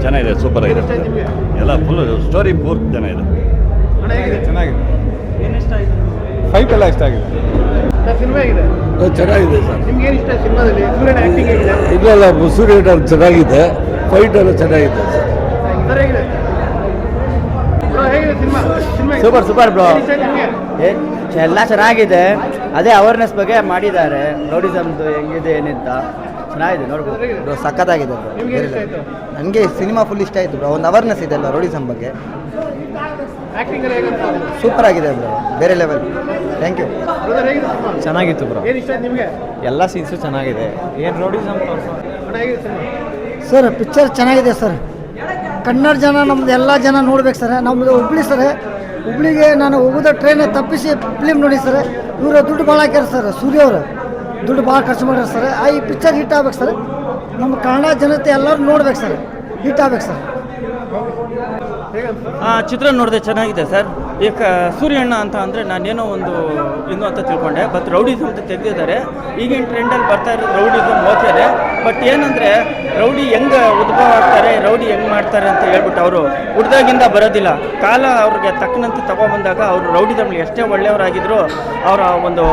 ಚೆನ್ನಾಗಿದೆ, ಸೂಪರ್ ಆಗಿದೆ. ಎಲ್ಲ ಫುಲ್ ಸ್ಟೋರಿ ಪೂರ್ತಿ ಚೆನ್ನಾಗಿದೆ. ಫೈಟ್ ಎಲ್ಲ ಇಷ್ಟ ಆಗಿದೆ. ಚೆನ್ನಾಗಿದೆ ಸರ್. ಇದೆಲ್ಲ ಸೂರ್ಯ ಚೆನ್ನಾಗಿದೆ, ಫೈಟ್ ಎಲ್ಲ ಚೆನ್ನಾಗಿದೆ ಸೂಪರ್ ಸೂಪರ್ ಬ್ರೋ. ಎಲ್ಲ ಚೆನ್ನಾಗಿದೆ. ಅದೇ ಅವೇರ್ನೆಸ್ ಬಗ್ಗೆ ಮಾಡಿದ್ದಾರೆ, ರೌಡಿಸಮ್ದು ಹೆಂಗಿದೆ ಏನಿಂತ ಚೆನ್ನಾಗಿದೆ ನೋಡ್ಬೋದು. ಸಖತ್ತಾಗಿದೆ ಬ್ರೋ. ನನಗೆ ಸಿನಿಮಾ ಫುಲ್ ಇಷ್ಟ ಆಯಿತು ಬ್ರೋ. ಒಂದು ಅವೇರ್ನೆಸ್ ಇದೆ ಅಲ್ವಾ ರೌಡಿಸಮ್ ಬಗ್ಗೆ. ಸೂಪರ್ ಆಗಿದೆ ಬ್ರೋ, ಬೇರೆ ಲೆವೆಲ್. Thank you. ಚೆನ್ನಾಗಿತ್ತು ಬ್ರೋ. ಎಲ್ಲ ಸೀನ್ಸು ಚೆನ್ನಾಗಿದೆ. ಏನು ರೌಡಿಸಮ್ ಸರ್ ಪಿಕ್ಚರ್ ಚೆನ್ನಾಗಿದೆ ಸರ್. ಕನ್ನಡ ಜನ ನಮ್ದು ಎಲ್ಲ ಜನ ನೋಡ್ಬೇಕು ಸರ್. ನಮ್ಮದು ಹುಬ್ಳಿ ಸರ್. ಹುಬ್ಳಿಗೆ ನಾನು ಹೋಗೋದ ಟ್ರೈನ್ ತಪ್ಪಿಸಿ ಫಿಲಿಮ್ ನೋಡಿ ಸರ್. ಇವರು ದುಡ್ಡು ಭಾಳ ಹಾಕ್ಯಾರ ಸರ್. ಸೂರ್ಯ ಅವರು ದುಡ್ಡು ಭಾಳ ಖರ್ಚು ಮಾಡ್ಯಾರ ಸರ್. ಈ ಪಿಕ್ಚರ್ ಹಿಟ್ ಆಗ್ಬೇಕು ಸರ್. ನಮ್ಮ ಕನ್ನಡ ಜನತೆ ಎಲ್ಲರೂ ನೋಡ್ಬೇಕು ಸರ್. ಹಿಟ್ ಆಗ್ಬೇಕು ಸರ್. ಚಿತ್ರ ನೋಡಿದೆ, ಚೆನ್ನಾಗಿದೆ ಸರ್. ಈಗ ಸೂರ್ಯಣ್ಣ ಅಂತ ಅಂದರೆ ನಾನೇನೋ ಒಂದು ಇನ್ನೂ ಅಂತ ತಿಳ್ಕೊಂಡೆ. ಬಟ್ ರೌಡಿಸಮ್ ಅಂತ ತೆಗೆದಿದ್ದಾರೆ. ಈಗಿನ ಟ್ರೆಂಡಲ್ಲಿ ಬರ್ತಾ ಇರೋದು ರೌಡಿಸಮ್ ಓಕೆನೆ. ಬಟ್ ಏನಂದರೆ ರೌಡಿ ಹೆಂಗೆ ಉದ್ಭವ ಆಗ್ತಾರೆ, ರೌಡಿ ಹೆಂಗೆ ಮಾಡ್ತಾರೆ ಅಂತ ಹೇಳ್ಬಿಟ್ಟು ಅವರು ಹುಡ್ದಾಗಿಂದ ಬರೋದಿಲ್ಲ. ಕಾಲ ಅವ್ರಿಗೆ ತಕ್ಕನಂತೆ ತಗೊಬಂದಾಗ ಅವರು ರೌಡಿಸಮ್ಲಿ ಎಷ್ಟೇ ಒಳ್ಳೆಯವರಾಗಿದ್ದರೂ ಅವರ ಒಂದು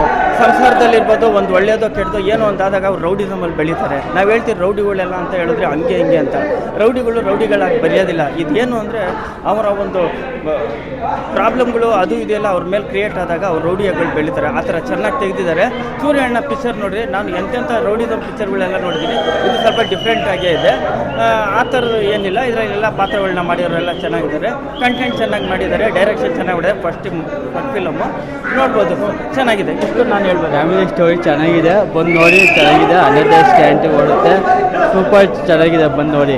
ಸಂಸಾರದಲ್ಲಿರ್ಬೋದು, ಒಂದು ಒಳ್ಳೆಯದೋ ಕೆಟ್ಟದೋ ಏನೋ ಒಂದಾದಾಗ ಅವ್ರು ರೌಡಿಸಮಲ್ಲಿ ಬೆಳೀತಾರೆ. ನಾವು ಹೇಳ್ತೀವಿ ರೌಡಿಗಳೆಲ್ಲ ಅಂತ ಹೇಳಿದ್ರೆ ಹಂಗೆ ಹಿಂಗೆ ಅಂತ. ರೌಡಿಗಳು ರೌಡಿಗಳಾಗಿ ಬರೆಯೋದಿಲ್ಲ. ಇದೇನು ಅಂದರೆ ಅವರ ಒಂದು ಪ್ರಾಬ್ಲಮ್ಗಳು ಅದು ಇದೆಲ್ಲ ಅವ್ರ ಮೇಲೆ ಕ್ರಿಯೇಟ್ ಆದಾಗ ಅವ್ರು ರೌಡಿಗಳು ಬೆಳೀತಾರೆ. ಆ ಥರ ಚೆನ್ನಾಗಿ ತೆಗೆದಿದ್ದಾರೆ. ಸೂರ್ಯಣ್ಣ ಪಿಕ್ಚರ್ ನೋಡಿರಿ, ನಾನು ಎಂತೆಂಥ ರೌಡಿಸಮ್ ಪಿಕ್ಚರ್ಗಳೆಲ್ಲ ನೋಡಿದ್ದೀನಿ. ಇದು ಸ್ವಲ್ಪ ಡಿಫ್ರೆಂಟ್ ಆಗೇ ಇದೆ. ಆ ಥರದ್ದು ಏನಿಲ್ಲ. ಇದರಲ್ಲೆಲ್ಲ ಪಾತ್ರಗಳನ್ನ ಮಾಡಿರೋರೆಲ್ಲ ಚೆನ್ನಾಗಿದ್ದಾರೆ. ಕಂಟೆಂಟ್ ಚೆನ್ನಾಗಿ ಮಾಡಿದ್ದಾರೆ. ಡೈರೆಕ್ಷನ್ ಚೆನ್ನಾಗಿದೆ. ಫಸ್ಟ್ ಫಿಲಮು ನೋಡ್ಬೋದು, ಚೆನ್ನಾಗಿದೆ. ಇಷ್ಟು ನಾನು ಹೇಳ್ಬೋದು. ಫ್ಯಾಮಿಲಿ ಸ್ಟೋರಿ ಚೆನ್ನಾಗಿದೆ, ಬಂದು ನೋಡಿ. ಚೆನ್ನಾಗಿದೆ. 100 ಡೇಸ್ ಗ್ಯಾರಂಟಿ ಓಡುತ್ತೆ. ಸೂಪರ್ ಚೆನ್ನಾಗಿದೆ, ಬಂದು ನೋಡಿ.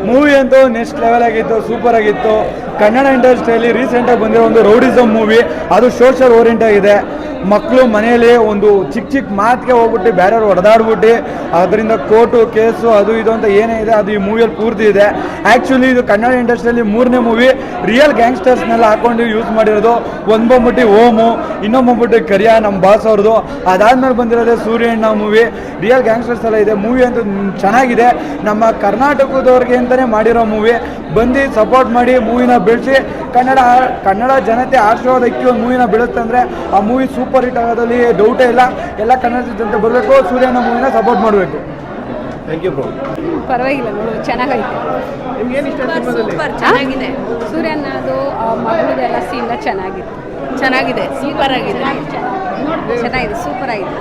ಮೂವಿ ಅಂತೂ ನೆಕ್ಸ್ಟ್ ಲೆವೆಲ್ ಆಗಿತ್ತು, ಸೂಪರ್ ಆಗಿತ್ತು. ಕನ್ನಡ ಇಂಡಸ್ಟ್ರಿಯಲ್ಲಿ ರೀಸೆಂಟಾಗಿ ಬಂದಿರೋ ಒಂದು ರೌಡಿಸಮ್ ಮೂವಿ, ಅದು ಸೋಷಿಯಲ್ ಓರಿಯೆಂಟ್ ಆಗಿದೆ. ಮಕ್ಕಳು ಮನೆಯಲ್ಲಿ ಒಂದು ಚಿಕ್ಕ ಚಿಕ್ಕ ಮಾತಿಗೆ ಹೋಗ್ಬಿಟ್ಟು ಬೇರೆಯವ್ರು ಹೊಡೆದಾಡ್ಬಿಟ್ಟು ಅದರಿಂದ ಕೋರ್ಟು ಕೇಸು ಅದು ಇದು ಅಂತ ಏನೇ ಇದೆ ಅದು ಈ ಮೂವಿಯಲ್ಲಿ ಪೂರ್ತಿ ಇದೆ. ಆ್ಯಕ್ಚುಲಿ ಇದು ಕನ್ನಡ ಇಂಡಸ್ಟ್ರಿಯಲ್ಲಿ 3ನೇ ಮೂವಿ. ರಿಯಲ್ ಗ್ಯಾಂಗ್ಸ್ಟರ್ಸ್ನೆಲ್ಲ ಹಾಕೊಂಡು ಯೂಸ್ ಮಾಡಿರೋದು. ಒಂದು ಬಂದ್ಬಿಟ್ಟು ಓಮು, ಇನ್ನೊಂದು ಬಂದ್ಬಿಟ್ಟು ಕರಿಯ ನಮ್ಮ ಬಾಸ್ ಅವ್ರದ್ದು. ಅದಾದ್ಮೇಲೆ ಬಂದಿರೋದೇ ಸೂರ್ಯಣ್ಣ ಮೂವಿ. ರಿಯಲ್ ಗ್ಯಾಂಗ್ಸ್ಟರ್ಸ್ ಎಲ್ಲ ಇದೆ. ಮೂವಿ ಅಂತೂ ಚೆನ್ನಾಗಿದೆ. ನಮ್ಮ ಕರ್ನಾಟಕದವ್ರಿಗೆ ಅಂತಲೇ ಮಾಡಿರೋ ಮೂವಿ. ಬಂದು ಸಪೋರ್ಟ್ ಮಾಡಿ ಮೂವಿನ ಬೆಳೆಸಿ ಕನ್ನಡ ಜನತೆ ಆಶೀರ್ವಾದಕ್ಕೆ ಒಂದು ಮೂವಿನ ಬೆಳೆಸ್ತಂದರೆ ಆ ಮೂವಿ ಸೂಪರ್ ಹಿಟ್ ಆಗೋದಲ್ಲಿ ಡೌಟೇ ಇಲ್ಲ. ಎಲ್ಲ ಕನ್ನಡ ಜನತೆ ಬರಬೇಕು, ಸೂರ್ಯನ ಮೂವಿನ ಸಪೋರ್ಟ್ ಮಾಡಬೇಕು. Thank you bro. ಪರವಾಗಿಲ್ಲ ನೋಡು, ಚೆನ್ನಾಗೈತೆ. ಸೂಪರ್ ಚೆನ್ನಾಗಿದೆ. ಸೂರ್ಯನದು ಮಗಳದೆಲ್ಲ ಸೀನ್ ಚೆನ್ನಾಗಿದೆ. ಸೂಪರ್ ಆಗಿದೆ. ಚೆನ್ನಾಗಿದೆ, ಸೂಪರ್ ಆಗಿದೆ.